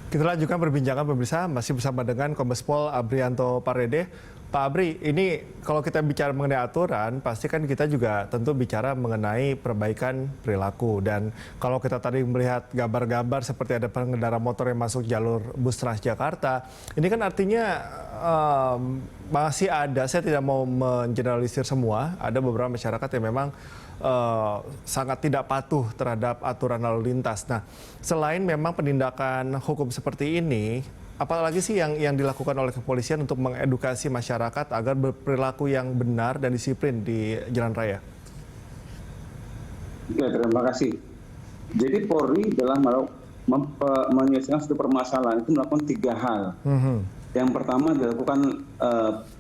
Kita lanjutkan perbincangan pemirsa, masih bersama dengan Kombes Pol Abrianto Parede. Pak Abri, ini kalau kita bicara mengenai aturan, pasti kan kita juga tentu bicara mengenai perbaikan perilaku. Dan kalau kita tadi melihat gambar-gambar seperti ada pengendara motor yang masuk jalur bus Transjakarta, ini kan artinya masih ada, saya tidak mau mengeneralisir semua, ada beberapa masyarakat yang memang sangat tidak patuh terhadap aturan lalu lintas. Nah, selain memang penindakan hukum seperti ini, apalagi sih yang dilakukan oleh kepolisian untuk mengedukasi masyarakat agar berperilaku yang benar dan disiplin di jalan raya? Ya, terima kasih. Jadi Polri dalam menyelesaikan satu permasalahan itu melakukan 3 hal. Yang pertama dilakukan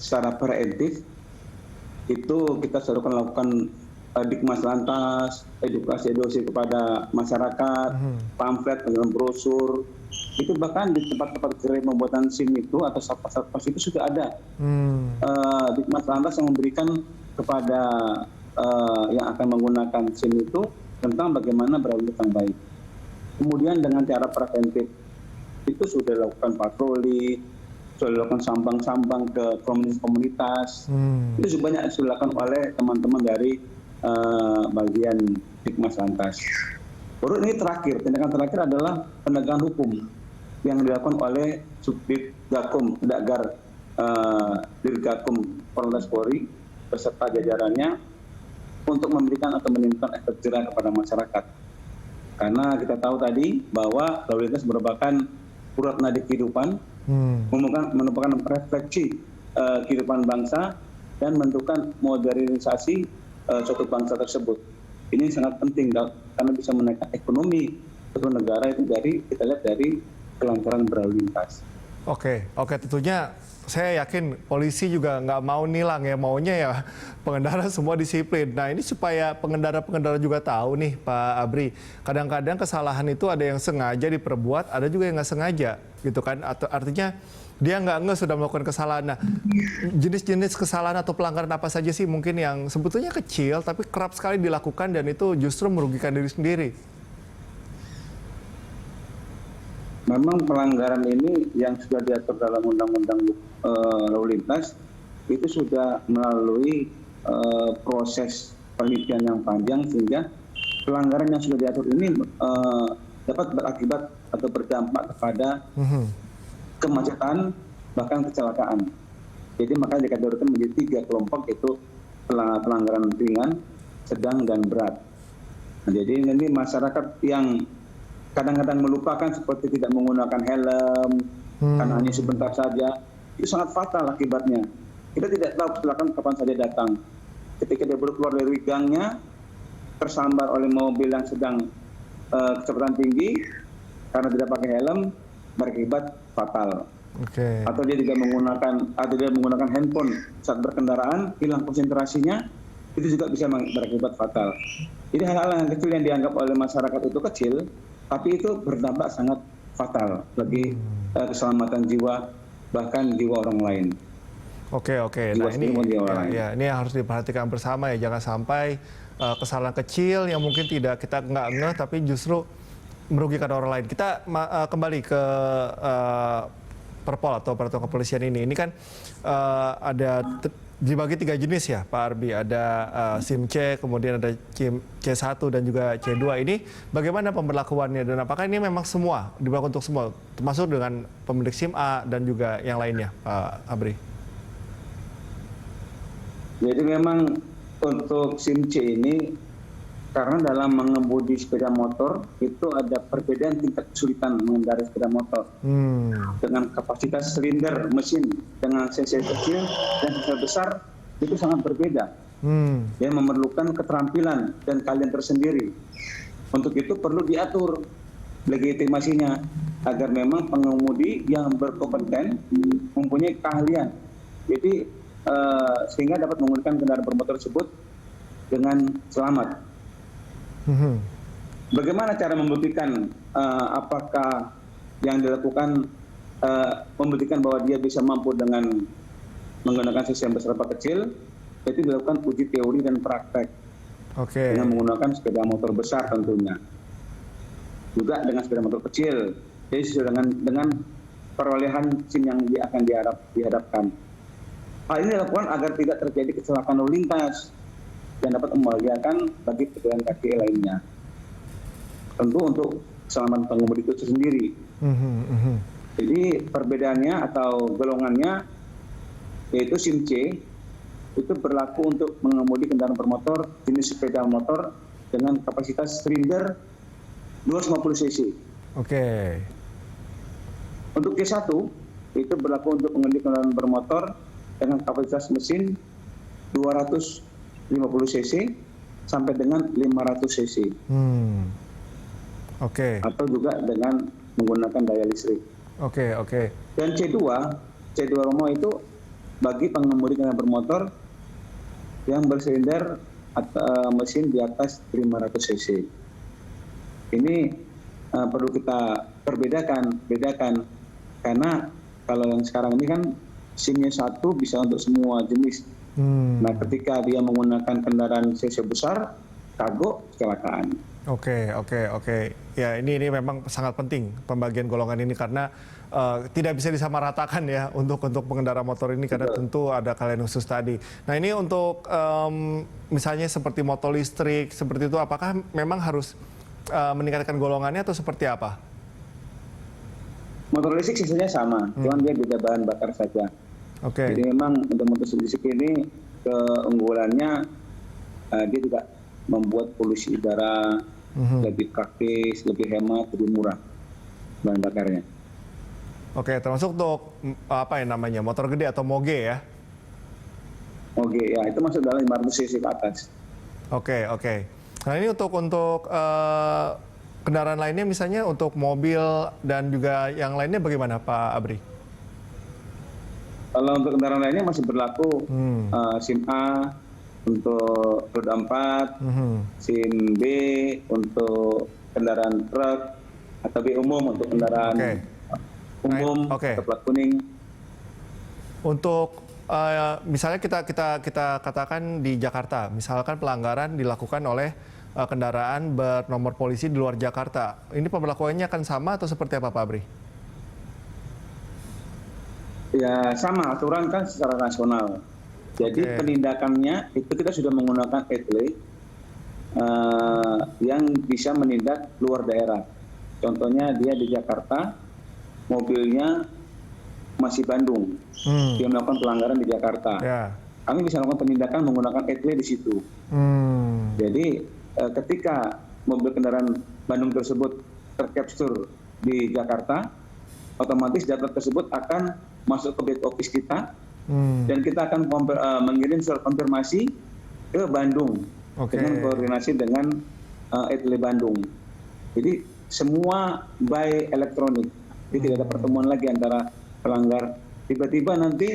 secara preventif, itu kita selalu lakukan Dikmas Lantas, edukasi kepada masyarakat, pamflet, brosur, itu bahkan di tempat-tempat gerai pembuatan SIM itu atau satpas itu sudah ada Dikmas Lantas yang memberikan kepada yang akan menggunakan SIM itu tentang bagaimana berlalu yang baik. Kemudian dengan cara preventif itu sudah dilakukan patroli, sudah dilakukan sambang-sambang ke komunitas. Itu banyak dilakukan oleh teman-teman dari bagian Dikmas Lantas. Baru ini terakhir, tindakan terakhir adalah penegakan hukum yang dilakukan oleh Subdit Gakum, Dagar Dirgakum Korlantas Polri beserta jajarannya untuk memberikan atau menimbulkan efek jerah kepada masyarakat. Karena kita tahu tadi bahwa lalu lintas merupakan urat nadi kehidupan, merupakan refleksi kehidupan bangsa dan menentukan modernisasi suatu bangsa tersebut. Ini sangat penting karena bisa menaikkan ekonomi suatu negara itu kita lihat dari kelancaran berlalu lintas. Oke, tentunya saya yakin polisi juga nggak mau nilang ya, maunya ya pengendara semua disiplin. Nah ini supaya pengendara-pengendara juga tahu nih Pak Abri, kadang-kadang kesalahan itu ada yang sengaja diperbuat, ada juga yang nggak sengaja gitu kan, artinya dia nggak sudah melakukan kesalahan. Nah, jenis-jenis kesalahan atau pelanggaran apa saja sih mungkin yang sebetulnya kecil tapi kerap sekali dilakukan dan itu justru merugikan diri sendiri? Memang pelanggaran ini yang sudah diatur dalam Undang-Undang Lalu Lintas itu sudah melalui proses penelitian yang panjang sehingga pelanggaran yang sudah diatur ini dapat berakibat atau berdampak kepada kemacetan bahkan kecelakaan. Jadi makanya dikategorikan menjadi 3 kelompok, yaitu pelanggaran ringan, sedang dan berat. Nah, jadi nanti masyarakat yang kadang-kadang melupakan seperti tidak menggunakan helm karena hanya sebentar saja, itu sangat fatal akibatnya. Kita tidak tahu kecelakaan kapan saja datang. Ketika dia baru keluar dari gangnya, tersambar oleh mobil yang sedang kecepatan tinggi karena tidak pakai helm, berakibat fatal. Atau dia tidak menggunakan handphone saat berkendaraan, hilang konsentrasinya, itu juga bisa berakibat fatal. Jadi hal-hal yang kecil yang dianggap oleh masyarakat itu kecil, tapi itu berdampak sangat fatal bagi keselamatan jiwa, bahkan jiwa orang lain. Oke. Nah ini yang harus diperhatikan bersama ya, jangan sampai kesalahan kecil yang mungkin tidak kita nggak ngeh tapi justru merugikan orang lain. Kita kembali ke Perpol atau peraturan kepolisian ini. Ini kan ada dibagi 3 jenis ya Pak Arbi. Ada SIM C, kemudian ada C1 dan juga C2. Ini bagaimana pemberlakuannya dan apakah ini memang semua diberlakukan untuk semua, termasuk dengan pemilik SIM A dan juga yang lainnya, Pak Abri? Jadi memang untuk SIM C ini karena dalam mengemudi sepeda motor itu ada perbedaan tingkat kesulitan mengendarai sepeda motor. Dengan kapasitas silinder mesin dengan cc kecil dan cc besar itu sangat berbeda. Dia memerlukan keterampilan dan keahlian tersendiri. Untuk itu perlu diatur legitimasinya agar memang pengemudi yang berkompeten mempunyai keahlian. Jadi sehingga dapat menggunakan kendaraan bermotor tersebut dengan selamat. Bagaimana cara membuktikan apakah yang dilakukan membuktikan bahwa dia bisa mampu dengan menggunakan sistem besar atau kecil? Itu dilakukan uji teori dan praktek dengan menggunakan sepeda motor besar tentunya. Juga dengan sepeda motor kecil Jadi sesuai dengan perolehan SIM yang akan dihadapkan. Hal ini dilakukan agar tidak terjadi kecelakaan lalu lintas dan dapat membahayakan bagi pejalan kaki lainnya. Tentu untuk keselamatan pengemudi itu sendiri. Jadi perbedaannya atau golongannya yaitu SIM C itu berlaku untuk mengemudi kendaraan bermotor jenis sepeda motor dengan kapasitas silinder 250 cc. Oke. Untuk C1 itu berlaku untuk mengemudi kendaraan bermotor dengan kapasitas mesin 250 cc sampai dengan 500 cc. Oke. Atau juga dengan menggunakan daya listrik. Oke. Dan C2 Romo itu bagi pengemudi kendaraan bermotor yang bersilinder atau mesin di atas 500 cc. Ini perlu kita bedakan karena kalau yang sekarang ini kan SIM-nya satu bisa untuk semua jenis. Nah, ketika dia menggunakan kendaraan cc besar, kargo, kecelakaan. Oke. Ya, ini memang sangat penting pembagian golongan ini karena tidak bisa disamaratakan ya untuk pengendara motor ini karena tentu ada keahlian khusus tadi. Nah, ini untuk misalnya seperti motor listrik seperti itu, apakah memang harus meningkatkan golongannya atau seperti apa? Motor listrik sisanya sama, cuman dia beda bahan bakar saja. Oke. Jadi memang untuk motor listrik ini keunggulannya dia tidak membuat polusi udara, lebih praktis, lebih hemat, lebih murah bahan bakarnya. Oke, termasuk untuk apa yang namanya motor gede atau moge ya? Moge ya, itu masuk dalam 500 cc ke atas. Oke. Nah, ini untuk kendaraan lainnya misalnya untuk mobil dan juga yang lainnya bagaimana Pak Abri? Kalau untuk kendaraan lainnya masih berlaku SIM A untuk roda 4, SIM B untuk kendaraan truk atau B umum untuk kendaraan umum atau plat kuning. Untuk misalnya kita katakan di Jakarta, misalkan pelanggaran dilakukan oleh kendaraan bernomor polisi di luar Jakarta. Ini pemberlakuannya akan sama atau seperti apa Pak Abri? Ya sama, aturan kan secara nasional. Jadi penindakannya itu kita sudah menggunakan etle yang bisa menindak luar daerah. Contohnya dia di Jakarta, mobilnya masih Bandung, dia melakukan pelanggaran di Jakarta. Kami bisa melakukan penindakan menggunakan etle di situ. Jadi ketika mobil kendaraan Bandung tersebut tercapture di Jakarta, otomatis data tersebut akan masuk ke back office kita. Dan kita akan mengirim surat konfirmasi ke Bandung dengan koordinasi dengan etle Bandung. Jadi semua by elektronik, jadi tidak ada pertemuan lagi antara pelanggar. Tiba-tiba nanti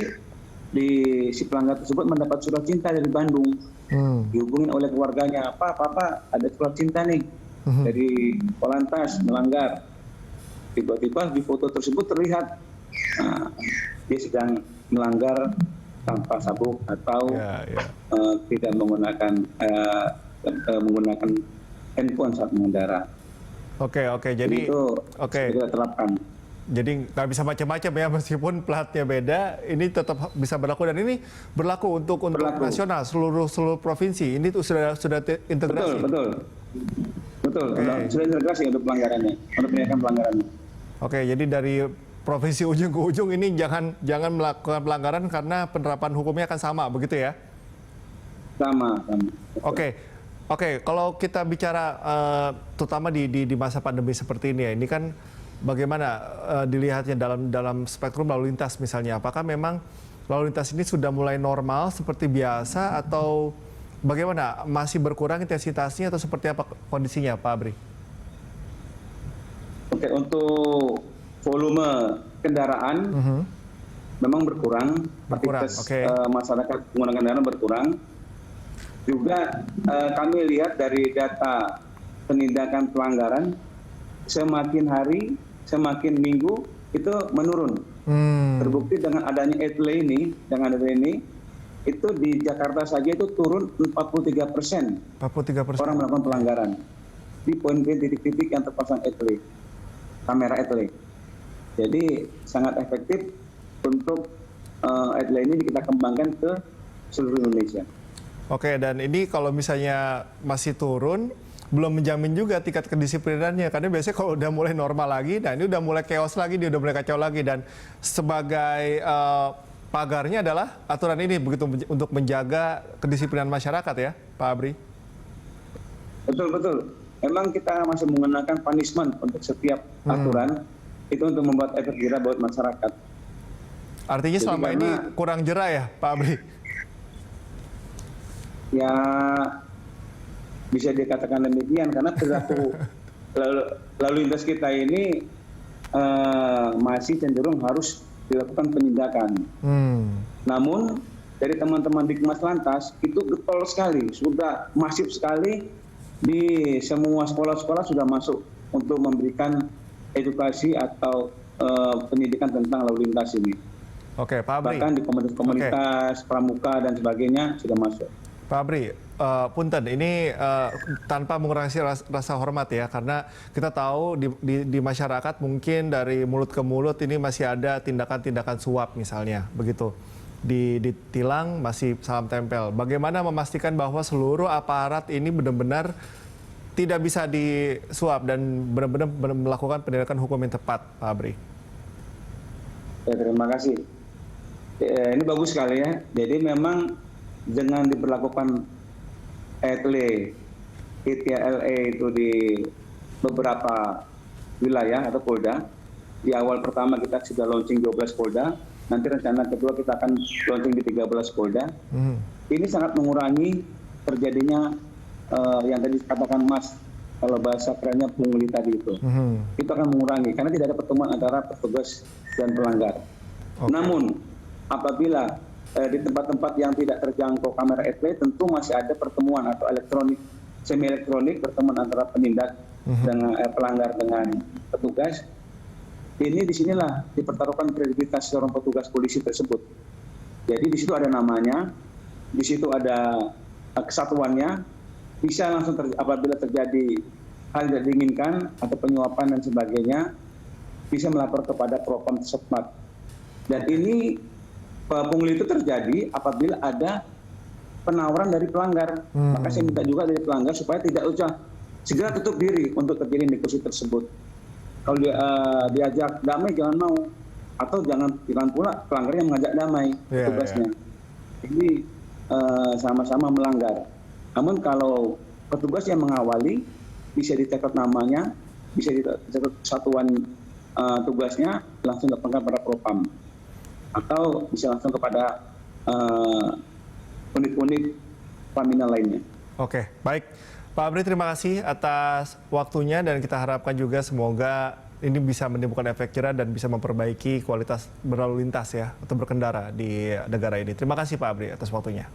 si pelanggar tersebut mendapat surat cinta dari Bandung, dihubungin oleh keluarganya, Papa ada surat cinta nih dari Polantas melanggar. Tiba-tiba di foto tersebut terlihat dia sedang melanggar tanpa sabuk atau tidak menggunakan handphone saat mengendara. Oke. Jadi itu kita terapkan. Jadi nggak bisa macam-macam ya, meskipun platnya beda, ini tetap bisa berlaku dan ini berlaku untuk nasional seluruh provinsi. Ini tuh sudah integrasi. Betul. Sudah integrasi untuk pelanggarannya, untuk penindakan pelanggarannya. Oke, jadi dari provinsi ujung ke ujung ini jangan melakukan pelanggaran karena penerapan hukumnya akan sama, begitu ya? Sama. Oke. Kalau kita bicara terutama di masa pandemi seperti ini ya, ini kan bagaimana dilihatnya dalam spektrum lalu lintas misalnya? Apakah memang lalu lintas ini sudah mulai normal seperti biasa atau bagaimana? Masih berkurang intensitasnya atau seperti apa kondisinya, Pak Abri? Oke, untuk volume kendaraan memang berkurang. Aktivitas masyarakat menggunakan kendaraan berkurang. Juga kami lihat dari data penindakan pelanggaran semakin hari, semakin minggu itu menurun. Terbukti dengan adanya etle ini, itu di Jakarta saja itu turun 43%. 43% orang melakukan pelanggaran di poin-poin titik-titik yang terpasang etle, kamera etle. Jadi sangat efektif untuk e-delay ini kita kembangkan ke seluruh Indonesia. Oke, dan ini kalau misalnya masih turun, belum menjamin juga tingkat kedisiplinannya. Karena biasanya kalau udah mulai normal lagi, nah ini udah mulai chaos lagi, dia udah mulai kacau lagi. Dan sebagai pagarnya adalah aturan ini begitu untuk menjaga kedisiplinan masyarakat ya, Pak Abri? Betul. Memang kita masih menggunakan punishment untuk setiap aturan, itu untuk membuat efek jerah buat masyarakat. Artinya Jadi selama ini kurang jerah ya, Pak Abri? Ya, bisa dikatakan demikian karena perilaku lalu lintas kita ini masih cenderung harus dilakukan penindakan. Namun dari teman-teman di Kemas Lantas itu getol sekali, sudah masif sekali di semua sekolah-sekolah sudah masuk untuk memberikan edukasi atau pendidikan tentang lalu lintas ini. Oke, Pak Abri. Bahkan di komunitas, pramuka dan sebagainya sudah masuk. Pak Abri, punten, ini tanpa mengurangi rasa hormat ya, karena kita tahu di masyarakat mungkin dari mulut ke mulut ini masih ada tindakan-tindakan suap misalnya, begitu. Ditilang masih salam tempel. Bagaimana memastikan bahwa seluruh aparat ini benar-benar tidak bisa disuap dan benar-benar melakukan penindakan hukum yang tepat, Pak Abri? Ya, terima kasih. Ini bagus sekali ya. Jadi memang dengan diberlakukan e-delay, ITLE itu di beberapa wilayah atau polda. Di awal pertama kita sudah launching 12 polda, nanti rencana kedua kita akan launching di 13 polda. Ini sangat mengurangi terjadinya yang tadi dikatakan Mas, kalau bahasa kerennya pungli tadi itu. Itu akan mengurangi, karena tidak ada pertemuan antara petugas dan pelanggar. Namun, apabila di tempat-tempat yang tidak terjangkau kamera e-delay, tentu masih ada pertemuan atau elektronik, semi elektronik, pertemuan antara penindak dengan pelanggar dengan petugas. Ini disinilah dipertaruhkan kredibilitas seorang petugas polisi tersebut. Jadi di situ ada namanya, di situ ada kesatuannya, bisa langsung apabila terjadi hal tidak diinginkan atau penyuapan dan sebagainya, bisa melapor kepada Propam setempat. Dan ini pungli itu terjadi apabila ada penawaran dari pelanggar. Maka saya minta juga dari pelanggar supaya tidak usah segera tutup diri untuk terjadi negosiasi tersebut. Kalau diajak damai jangan mau, atau jangan pula pelanggar yang mengajak damai tugasnya. Ini sama-sama melanggar. Namun kalau petugas yang mengawali, bisa dicatat namanya, bisa dicatat satuan tugasnya, langsung dilaporkan pada Propam. Atau bisa langsung kepada unit-unit paminal lainnya. Oke, baik. Pak Abri, terima kasih atas waktunya dan kita harapkan juga semoga ini bisa menimbulkan efek jerah dan bisa memperbaiki kualitas berlalu lintas ya atau berkendara di negara ini. Terima kasih Pak Abri atas waktunya.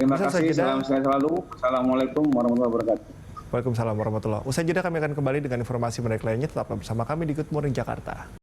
Terima kasih, salam sehat selalu. Assalamualaikum warahmatullahi wabarakatuh. Waalaikumsalam warahmatullahi wabarakatuh. Usai jeda kami akan kembali dengan informasi menarik lainnya. Tetaplah bersama kami di Good Morning Jakarta.